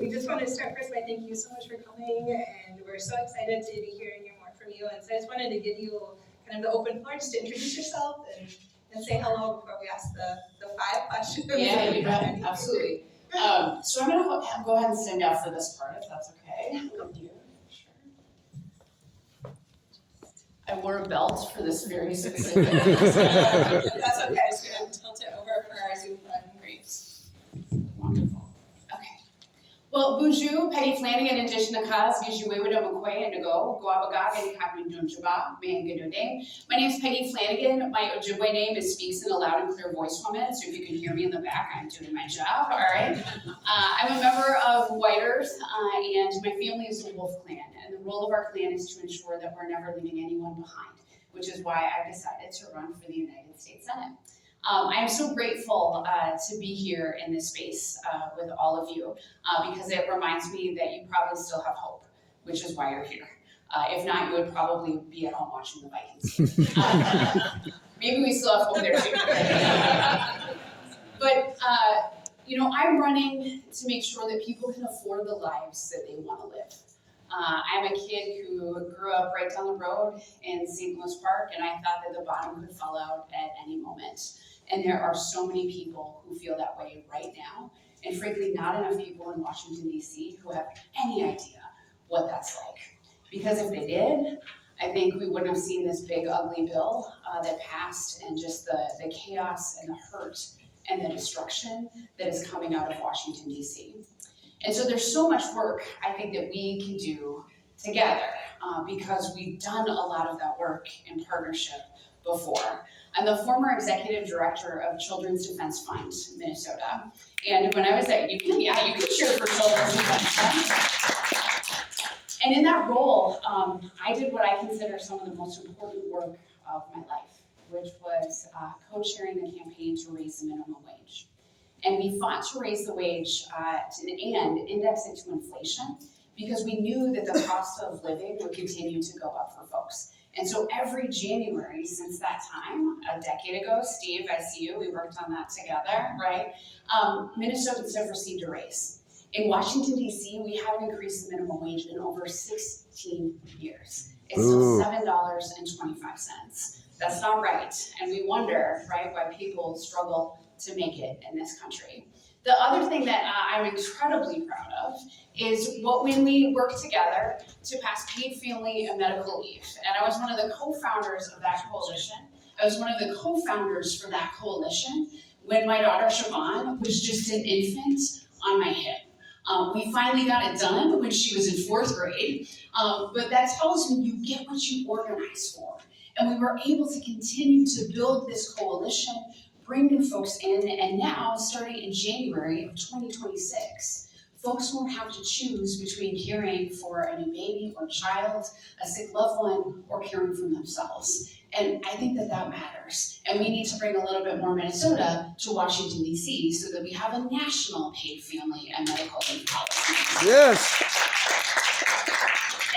we just wanted to start first by thanking you so much for coming, and we're so excited to be hearing more from you. And so I just wanted to give you kind of the open floor just to introduce yourself and say hello before we ask the 5 questions. Yeah, you got it. Absolutely. So I'm going to go ahead and stand out for this part, if that's okay. Thank you. Sure. I wore a belt for this very specific. That's okay. I'm just going to tilt it over for our Zoom friend. Great. Wonderful. Okay. Well, bonjour, Peggy Flanagan, edition of Kaz, gives you way with McQuay and to go abagag, and copy doing Jabba, man, good name. My name is Peggy Flanagan. My Ojibwe name is Speaks in a Loud and Clear Voice Woman, so if you can hear me in the back, I'm doing my job, all right? I'm a member of White Earth, and my family is the Wolf Clan, and the role of our clan is to ensure that we're never leaving anyone behind, which is why I decided to run for the United States Senate. I am so grateful to be here in this space with all of you because it reminds me that you probably still have hope, which is why you're here. If not, you would probably be at home watching the Vikings. Maybe we still have hope there too. But, I'm running to make sure that people can afford the lives that they want to live. I'm a kid who grew up right down the road in St. Louis Park, and I thought that the bottom could fall out at any moment. And there are so many people who feel that way right now, and frankly, not enough people in Washington, D.C. who have any idea what that's like. Because if they did, I think we wouldn't have seen this big, ugly bill that passed, and just the chaos and the hurt and the destruction that is coming out of Washington, D.C. And so there's so much work I think that we can do together because we've done a lot of that work in partnership before. I'm the former executive director of Children's Defense Fund, Minnesota. And when I was at UPenn, you can cheer for Children's Defense Fund. And in that role, I did what I consider some of the most important work of my life, which was co-chairing the campaign to raise the minimum wage. And we fought to raise the wage and index it to inflation because we knew that the cost of living would continue to go up for folks. And so every January since that time, a decade ago, Steve, I see you, we worked on that together, right? Minnesotans have received a raise. In Washington, D.C., we haven't increased the minimum wage in over 16 years. It's still $7.25. That's not right. And we wonder, right, why people struggle to make it in this country. The other thing that I'm incredibly proud of is when we worked together to pass paid family and medical leave. And I was one of the co-founders of that coalition. I was one of the co-founders for that coalition when my daughter Siobhan was just an infant on my hip. We finally got it done when she was in 4th grade, but that tells me you get what you organize for. And we were able to continue to build this coalition, bring new folks in, and now, starting in January of 2026, folks won't have to choose between caring for a new baby or child, a sick loved one, or caring for themselves. And I think that matters. And we need to bring a little bit more Minnesota to Washington, D.C. so that we have a national paid family and medical leave policy. Yes.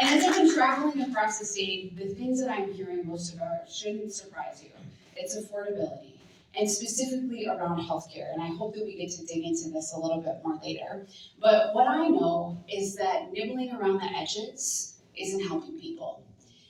And as I've been traveling across the state, the things that I'm hearing most about shouldn't surprise you. It's affordability. And specifically around healthcare, and I hope that we get to dig into this a little bit more later. But what I know is that nibbling around the edges isn't helping people.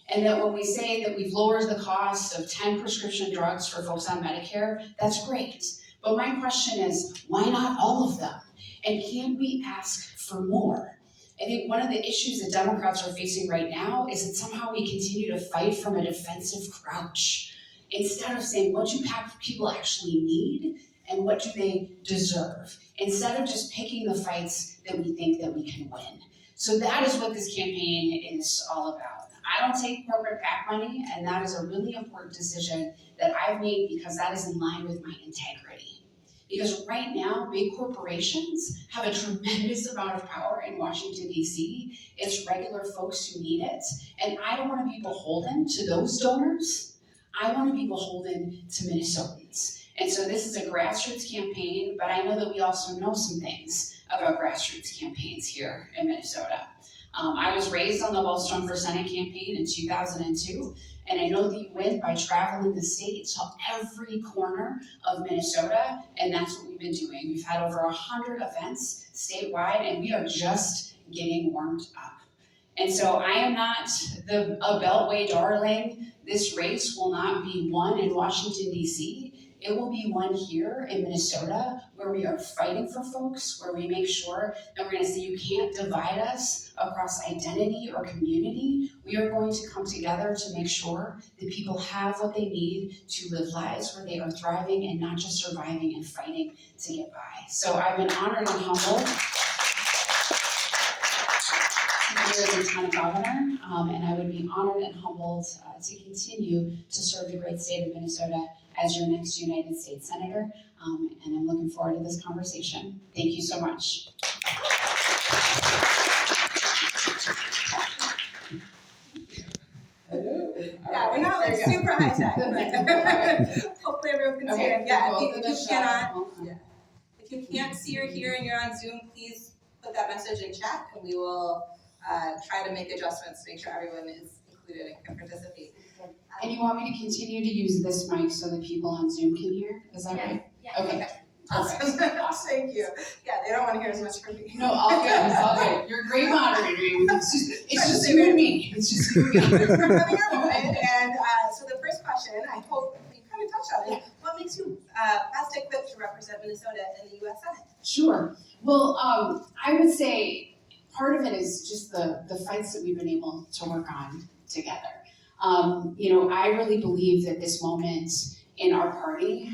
And that when we say that we've lowered the cost of 10 prescription drugs for folks on Medicare, that's great. But my question is, why not all of them? And can we ask for more? I think one of the issues that Democrats are facing right now is that somehow we continue to fight from a defensive crouch, instead of saying what do people actually need and what do they deserve, instead of just picking the fights that we think that we can win. So that is what this campaign is all about. I don't take corporate PAC money, and that is a really important decision that I've made because that is in line with my integrity. Because right now, big corporations have a tremendous amount of power in Washington, D.C. It's regular folks who need it, and I don't want to be beholden to those donors. I want to be beholden to Minnesotans. And so this is a grassroots campaign, but I know that we also know some things about grassroots campaigns here in Minnesota. I was raised on the Wellstone for Senate campaign in 2002, And I know that you went by traveling the state to every corner of Minnesota, and that's what we've been doing. We've had over 100 events statewide, and we are just getting warmed up. And so I am not a Beltway darling. This race will not be won in Washington, D.C. It will be won here in Minnesota, where we are fighting for folks, where we make sure that we're going to say you can't divide us across identity or community. We are going to come together to make sure that people have what they need to live lives where they are thriving and not just surviving and fighting to get by. So I've been honored and humbled to be your Lieutenant Governor, and I would be honored and humbled to continue to serve the great state of Minnesota as your next United States Senator, and I'm looking forward to this conversation. Thank you so much. Yeah, we're not like super high tech, but hopefully everyone can see it. Yeah, if you can't see or hear and you're on Zoom, please put that message in chat, and we will try to make adjustments to make sure everyone is included and can participate. And you want me to continue to use this mic so that people on Zoom can hear? Is that right? Yeah. Okay. Awesome. Thank you. Yeah, they don't want to hear as much from me. No, all good. All good. You're a great moderator. It's just you and me. It's just you and me. We're coming our way. And so the first question, I hope you kind of touched on it. What makes you best equipped to represent Minnesota in the U.S. Senate? Sure. Well, I would say part of it is just the fights that we've been able to work on together. I really believe that this moment in our party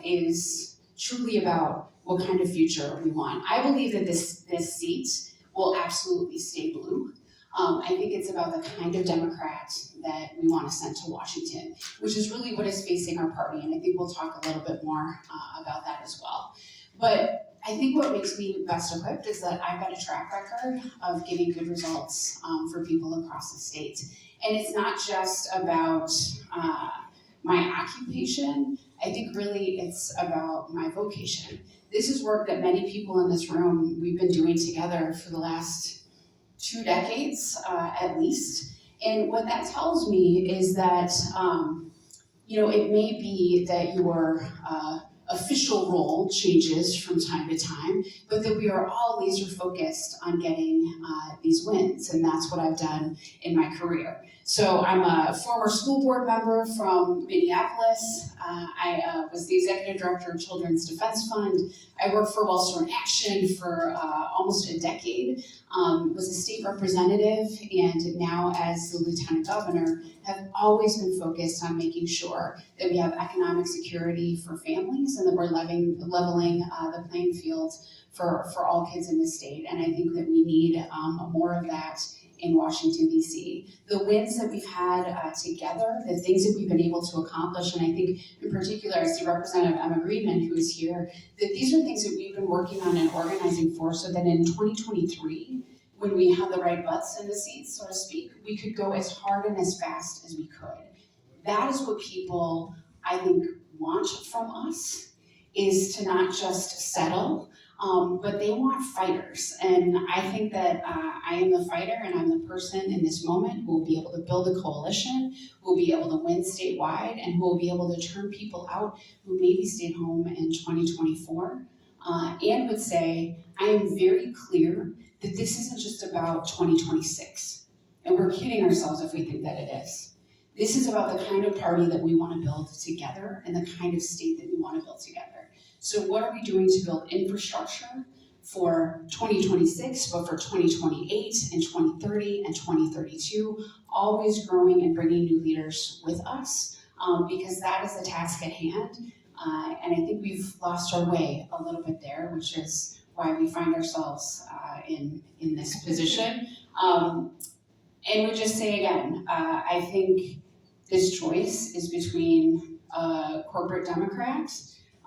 is truly about what kind of future we want. I believe that this seat will absolutely stay blue. I think it's about the kind of Democrat that we want to send to Washington, which is really what is facing our party, and I think we'll talk a little bit more about that as well. But I think what makes me best equipped is that I've got a track record of getting good results for people across the state. And it's not just about my occupation. I think really it's about my vocation. This is work that many people in this room, we've been doing together for the last 2 decades at least. And what that tells me is that, it may be that your official role changes from time to time, but that we are all laser focused on getting these wins, and that's what I've done in my career. So I'm a former school board member from Minneapolis. I was the executive director of Children's Defense Fund. I worked for Wellstone Action for almost a decade, was a state representative, and now as the lieutenant governor, have always been focused on making sure that we have economic security for families and that we're leveling the playing field for all kids in the state. And I think that we need more of that in Washington, D.C. The wins that we've had together, the things that we've been able to accomplish, and I think in particular I see Representative Emma Greenman, who is here, that these are things that we've been working on and organizing for so that in 2023, when we have the right butts in the seats, so to speak, we could go as hard and as fast as we could. That is what people, I think, want from us, is to not just settle, but they want fighters. And I think that I am the fighter, and I'm the person in this moment who will be able to build a coalition, who will be able to win statewide, and who will be able to turn people out who maybe stayed home in 2024, and would say, I am very clear that this isn't just about 2026. And we're kidding ourselves if we think that it is. This is about the kind of party that we want to build together and the kind of state that we want to build together. So what are we doing to build infrastructure for 2026, but for 2028 and 2030 and 2032, always growing and bringing new leaders with us, because that is the task at hand. And I think we've lost our way a little bit there, which is why we find ourselves in this position. And would just say again, I think this choice is between a corporate Democrat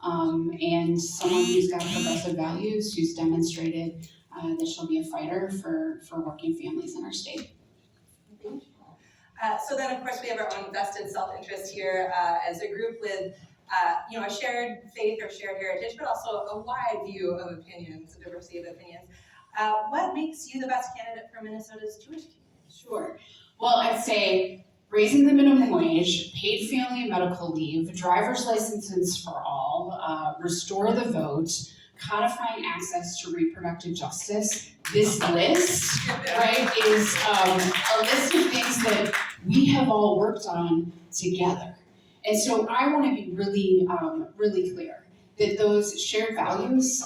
and someone who's got progressive values, who's demonstrated that she'll be a fighter for working families in our state. So then, of course, we have our own vested self-interest here as a group with a shared faith or shared heritage, but also a wide view of opinions, a diversity of opinions. What makes you the best candidate for Minnesota's Jewish community? Sure. Well, I'd say raising the minimum wage, paid family and medical leave, driver's licenses for all, restore the vote, codifying access to reproductive justice. This list, right, is a list of things that we have all worked on together. And so I want to be really, really clear that those shared values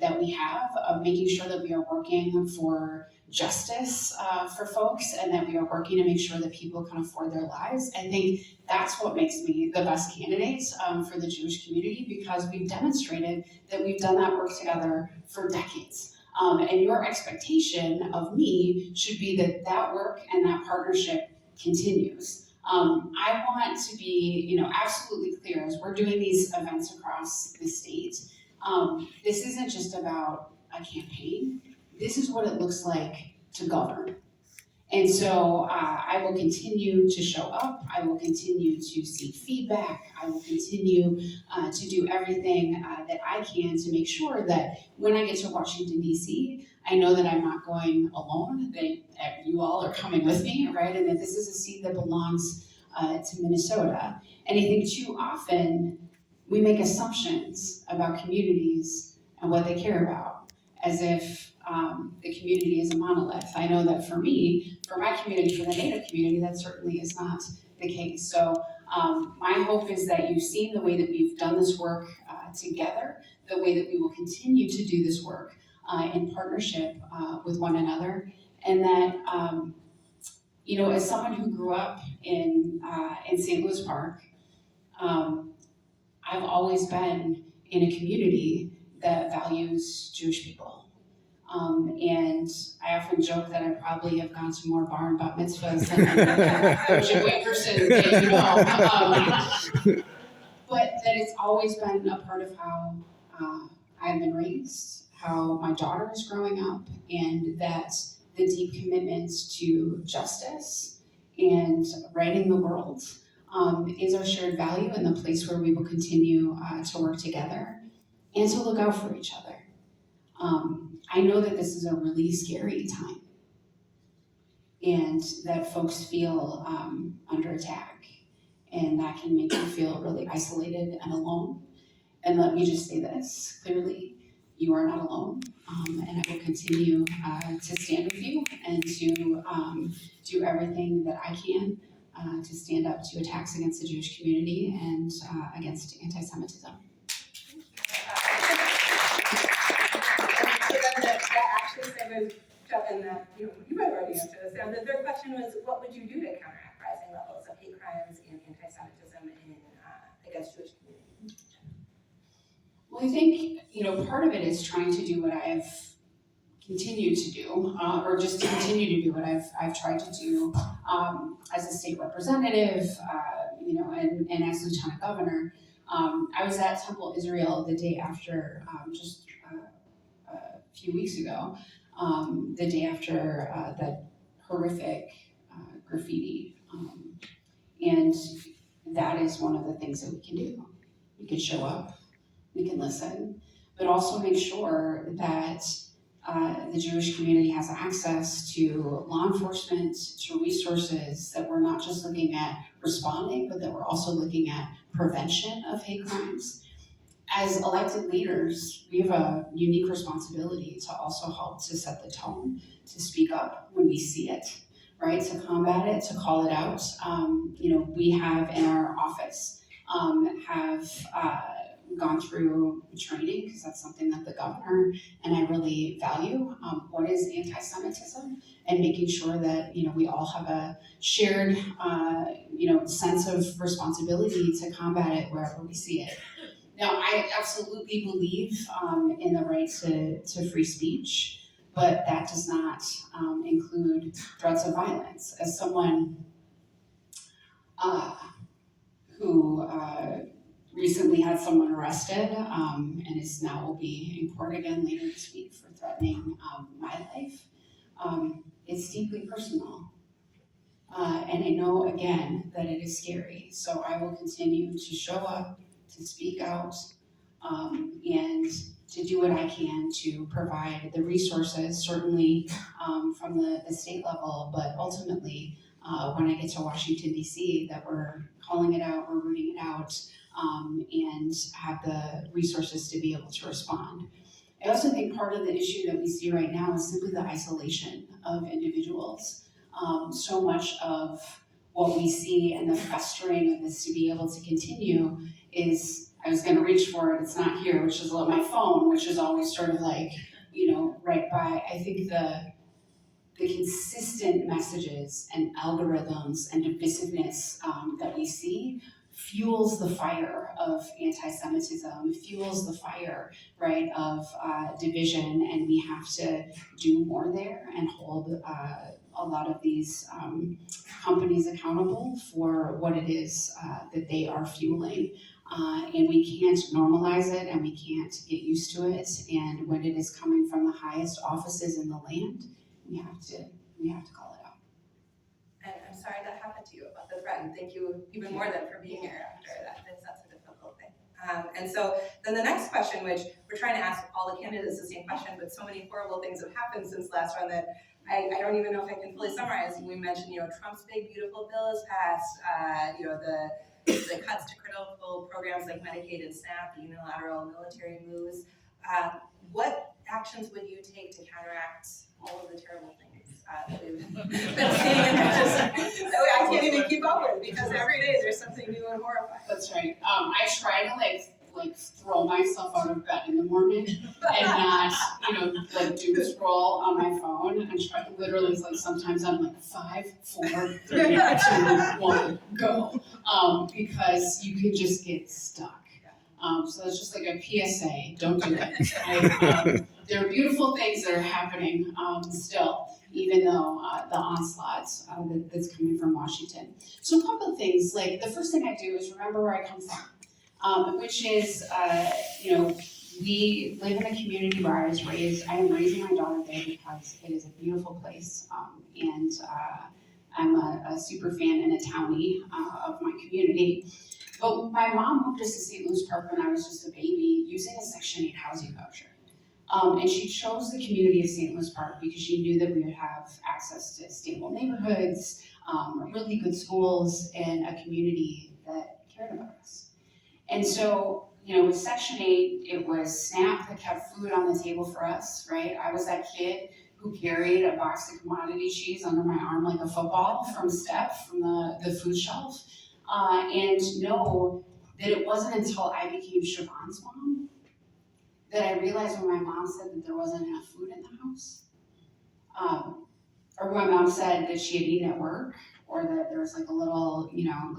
that we have of making sure that we are working for justice for folks and that we are working to make sure that people can afford their lives. I think that's what makes me the best candidate for the Jewish community, because we've demonstrated that we've done that work together for decades. And your expectation of me should be that that work and that partnership continues. I want to be, absolutely clear as we're doing these events across the state. This isn't just about a campaign. This is what it looks like to govern. And so I will continue to show up. I will continue to seek feedback. I will continue to do everything that I can to make sure that when I get to Washington, D.C., I know that I'm not going alone, that you all are coming with me, right? And that this is a seat that belongs to Minnesota. And I think too often we make assumptions about communities and what they care about, as if the community is a monolith. I know that for me, for my community, for the Native community, that certainly is not the case. So my hope is that you've seen the way that we've done this work together, the way that we will continue to do this work in partnership with one another, and that as someone who grew up in St. Louis Park, I've always been in a community that values Jewish people. And I often joke that I probably have gone to more bar and bat mitzvahs than a Jewish person that you know. But that it's always been a part of how I've been raised, how my daughter is growing up, and that the deep commitment to justice and righting the world is our shared value and the place where we will continue to work together and to look out for each other. I know that this is a really scary time and that folks feel under attack, and that can make you feel really isolated and alone. And let me just say this clearly, you are not alone, and I will continue to stand with you and to do everything that I can to stand up to attacks against the Jewish community and against anti-Semitism. And that you might have already answered this. The third question was, what would you do to counteract rising levels of hate crimes and anti-Semitism against Jewish community? Well, I think part of it is trying to do what I've continued to do, or just to continue to do what I've tried to do as a state representative, and as lieutenant governor. I was at Temple Israel the day after, just a few weeks ago. The day after that horrific graffiti. And that is one of the things that we can do. We can show up, we can listen, but also make sure that the Jewish community has access to law enforcement, to resources, that we're not just looking at responding, but that we're also looking at prevention of hate crimes. As elected leaders, we have a unique responsibility to also help to set the tone, to speak up when we see it, right? To combat it, to call it out. We have in our office have gone through training, because that's something that the governor and I really value. What is anti-Semitism, and making sure that we all have a shared sense of responsibility to combat it wherever we see it. Now, I absolutely believe in the right to free speech, but that does not include threats of violence. As someone who recently had someone arrested and is now will be in court again later this week for threatening my life, it's deeply personal. And I know, again, that it is scary. So I will continue to show up, to speak out, and to do what I can to provide the resources, certainly from the state level, but ultimately when I get to Washington, D.C., that we're calling it out, we're rooting it out, and have the resources to be able to respond. I also think part of the issue that we see right now is simply the isolation of individuals. So much of what we see and the festering of this to be able to continue is, I was going to reach for it, it's not here, which is my phone, which is always sort of like, right by. I think the consistent messages and algorithms and divisiveness that we see fuels the fire of anti-Semitism, fuels the fire, right, of division, and we have to do more there and hold a lot of these companies accountable for what it is that they are fueling. And we can't normalize it, and we can't get used to it, and when it is coming from the highest offices in the land, we have to call it out. And I'm sorry that happened to you about the threat, and thank you even more than for being here after that. That's a difficult thing. And so then the next question, which we're trying to ask all the candidates the same question, but so many horrible things have happened since last run that I don't even know if I can fully summarize. We mentioned, Trump's big beautiful bill is passed, the cuts to critical programs like Medicaid and SNAP, the unilateral military moves. What actions would you take to counteract all of the terrible things that we've been seeing in I can't even keep up with, because every day there's something new and horrifying. That's right. I try to like throw myself out of bed in the morning and not, doom scroll on my phone and try to literally, sometimes I'm like 5, 4, 3, 2, 1, go. Because you can just get stuck. So it's just like a PSA, don't do it. There are beautiful things that are happening still, even though the onslaught that's coming from Washington. So a couple of things, the first thing I do is remember where I come from, which is, we live in a community where I am raising my daughter there because it is a beautiful place, and I'm a super fan and a townie of my community. But my mom moved us to St. Louis Park when I was just a baby using a Section 8 housing voucher. And she chose the community of St. Louis Park because she knew that we would have access to stable neighborhoods, really good schools, and a community that cared about us. And so, with Section 8, it was SNAP that kept food on the table for us, right? I was that kid who carried a box of commodity cheese under my arm like a football from the food shelf. And know that it wasn't until I became Siobhan's mom that I realized when my mom said that there wasn't enough food in the house. Or when my mom said that she had eaten at work, or that there was a little,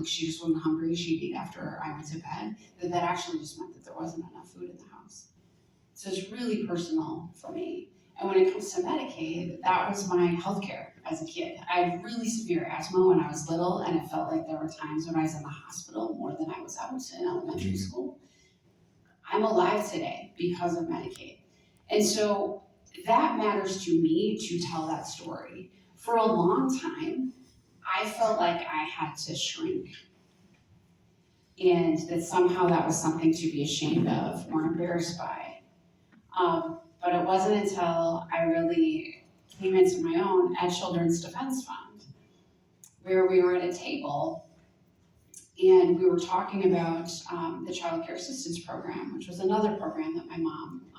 she just wasn't hungry, she'd eat after I went to bed, that actually just meant that there wasn't enough food in the house. So it's really personal for me. And when it comes to Medicaid, that was my healthcare as a kid. I had really severe asthma when I was little, and it felt like there were times when I was in the hospital more than I was out in elementary school. I'm alive today because of Medicaid. And so that matters to me to tell that story. For a long time, I felt like I had to shrink, and that somehow that was something to be ashamed of or embarrassed by. But it wasn't until I really came into my own at Children's Defense Fund, where we were at a table and we were talking about the Child Care Assistance Program, which was another program that my mom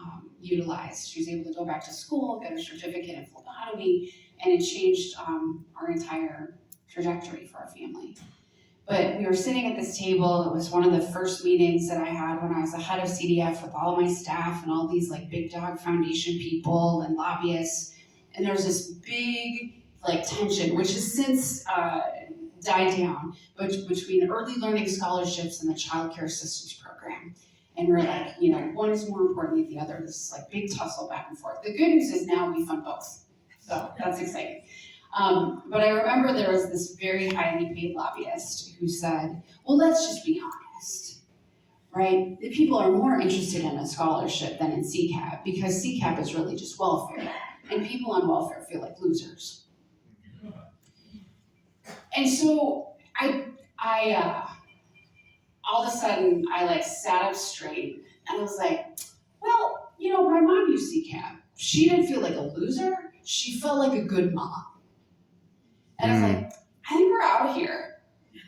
utilized. She was able to go back to school, get her certificate in phlebotomy, and it changed our entire trajectory for our family. But we were sitting at this table. It was one of the first meetings that I had when I was the head of CDF with all my staff and all these Big Dog Foundation people and lobbyists. And there was this big tension, which has since died down, but between early learning scholarships and the Child Care Assistance Program. And we're one is more important than the other. This is big tussle back and forth. The good news is now we fund both. So that's exciting. But I remember there was this very highly paid lobbyist who said, well, let's just be honest, right? The people are more interested in a scholarship than in CCAP, because CCAP is really just welfare, and people on welfare feel like losers. And so I all of a sudden, I sat up straight, and I was like, well, my mom used CCAP. She didn't feel like a loser. She felt like a good mom. And I was like, I think we're out of here.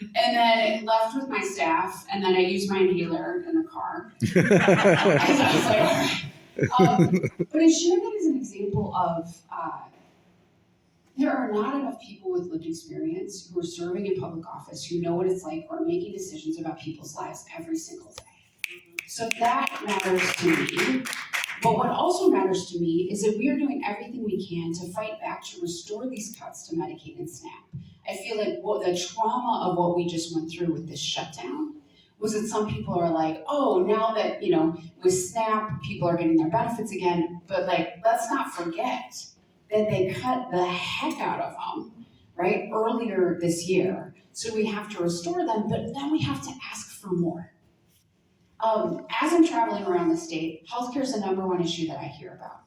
And then left with my staff, and then I used my inhaler in the car. And I was like, all right. But I share that as an example of there are not enough people with lived experience who are serving in public office who know what it's like or making decisions about people's lives every single day. So that matters to me. But what also matters to me is that we are doing everything we can to fight back to restore these cuts to Medicaid and SNAP. I feel like the trauma of what we just went through with this shutdown was that some people are like, oh, now that, with SNAP, people are getting their benefits again, but let's not forget that they cut the heck out of them, right, earlier this year. So we have to restore them, but then we have to ask for more. As I'm traveling around the state, healthcare is the number one issue that I hear about.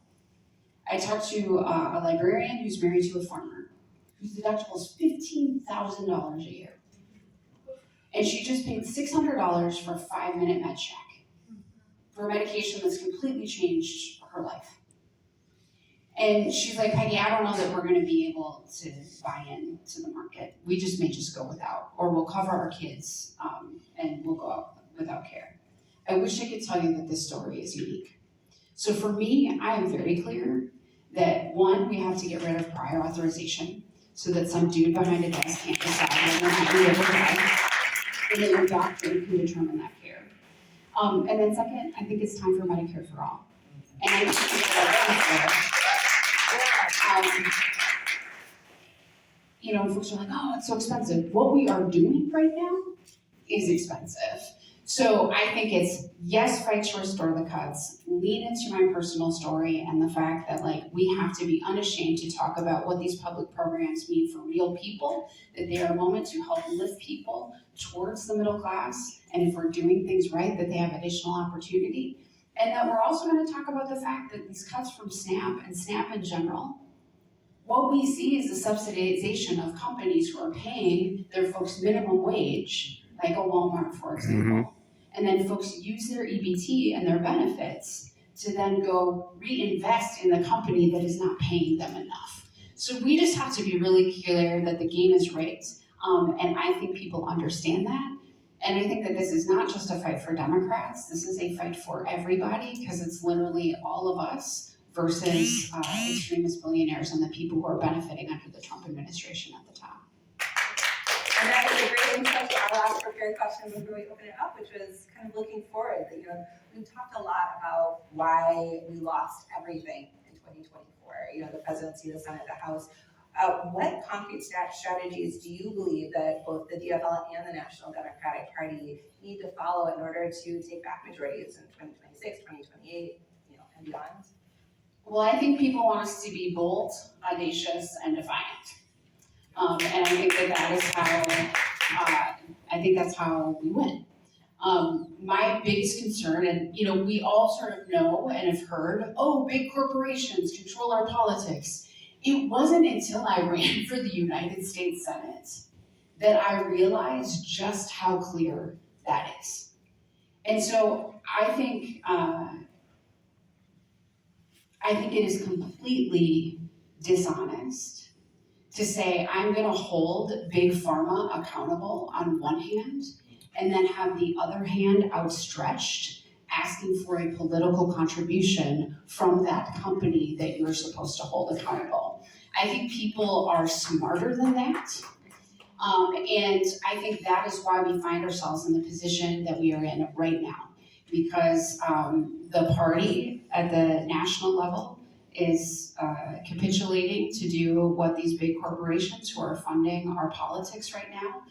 I talked to a librarian who's married to a farmer, whose deductible is $15,000 a year. And she just paid $600 for a 5-minute med check for a medication that's completely changed her life. And she's like, Peggy, I don't know that we're gonna be able to buy into the market. We may just go without, or we'll cover our kids and we'll go out without care. I wish I could tell you that this story is unique. So for me, I am very clear that one, we have to get rid of prior authorization so that some dude behind a desk can't decide whether or not we live or die, and that your doctor can determine that care. And then second, I think it's time for Medicare for all. And I think folks are like, oh, it's so expensive. What we are doing right now is expensive. So I think it's, yes, fight to restore the cuts, lean into my personal story and the fact that we have to be unashamed to talk about what these public programs mean for real people, that they are a moment to help lift people towards the middle class, and if we're doing things right, that they have additional opportunity. And that we're also going to talk about the fact that these cuts from SNAP and SNAP in general, what we see is the subsidization of companies who are paying their folks minimum wage, like a Walmart, for example. Mm-hmm. And then folks use their EBT and their benefits to then go reinvest in the company that is not paying them enough. So we just have to be really clear that the game is rigged. And I think people understand that. And I think that this is not just a fight for Democrats, this is a fight for everybody, because it's literally all of us versus extremist billionaires and the people who are benefiting under the Trump administration at the top. And that is a great insight to our last prepared question before we open it up, which was kind of looking forward. That, we've talked a lot about why we lost everything in 2024, the presidency, the Senate, the House. What concrete strategies do you believe that both the DFL and the National Democratic Party need to follow in order to take back majorities in 2026, 2028, and beyond? Well, I think people want us to be bold, audacious, and defiant. And I think that is how we win. My biggest concern, and we all sort of know and have heard, oh, big corporations control our politics. It wasn't until I ran for the United States Senate that I realized just how clear that is. And so I think it is completely dishonest to say I'm going to hold big pharma accountable on one hand and then have the other hand outstretched asking for a political contribution from that company that you're supposed to hold accountable. I think people are smarter than that. And I think that is why we find ourselves in the position that we are in right now. Because the party at the national level is capitulating to do what these big corporations who are funding our politics right now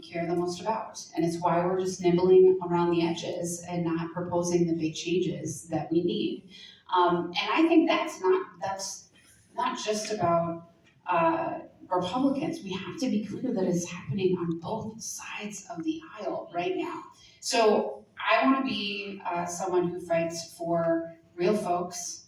care the most about. And it's why we're just nibbling around the edges and not proposing the big changes that we need. And I think that's not just about Republicans. We have to be clear that it's happening on both sides of the aisle right now. So I want to be someone who fights for real folks,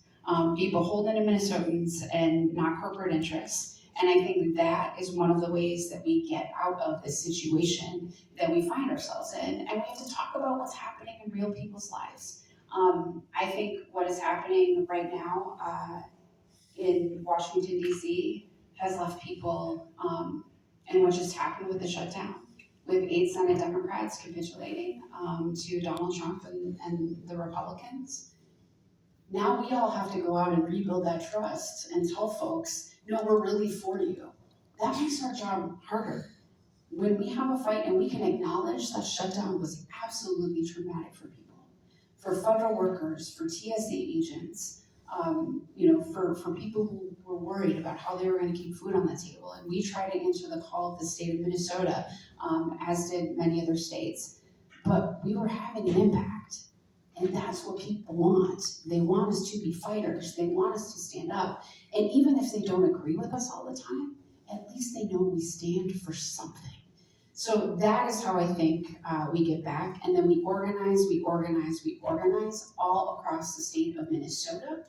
be beholden to Minnesotans and not corporate interests. And I think that is one of the ways that we get out of this situation that we find ourselves in. And we have to talk about what's happening in real people's lives. I think what is happening right now in Washington, D.C. has left people and what just happened with the shutdown, with 8 Senate Democrats capitulating to Donald Trump and the Republicans. Now we all have to go out and rebuild that trust and tell folks, no, we're really for you. That makes our job harder. When we have a fight and we can acknowledge that shutdown was absolutely traumatic for people, for federal workers, for TSA agents, for people who were worried about how they were going to keep food on the table. And we tried to answer the call of the state of Minnesota, as did many other states. But we were having an impact. And that's what people want. They want us to be fighters. They want us to stand up. And even if they don't agree with us all the time, at least they know we stand for something. So that is how I think we get back. And then we organize all across the state of Minnesota.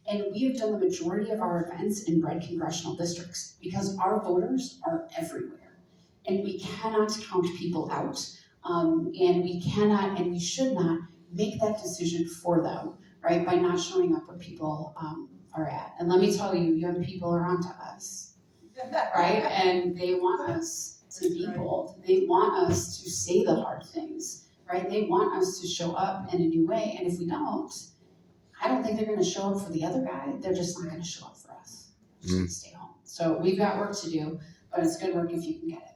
And we have done the majority of our events in red congressional districts because our voters are everywhere. And we cannot count people out. And we cannot and we should not make that decision for them, right? By not showing up where people are at. And let me tell you, young people are onto us, right? And they want us to be bold. They want us to say the hard things, right? They want us to show up in a new way. And if we don't, I don't think they're going to show up for the other guy. They're just not going to show up for us. They're just going to stay home. So we've got work to do, but it's good work if you can get it.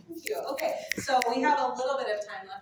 Thank you. Okay, so we have a little bit of time left.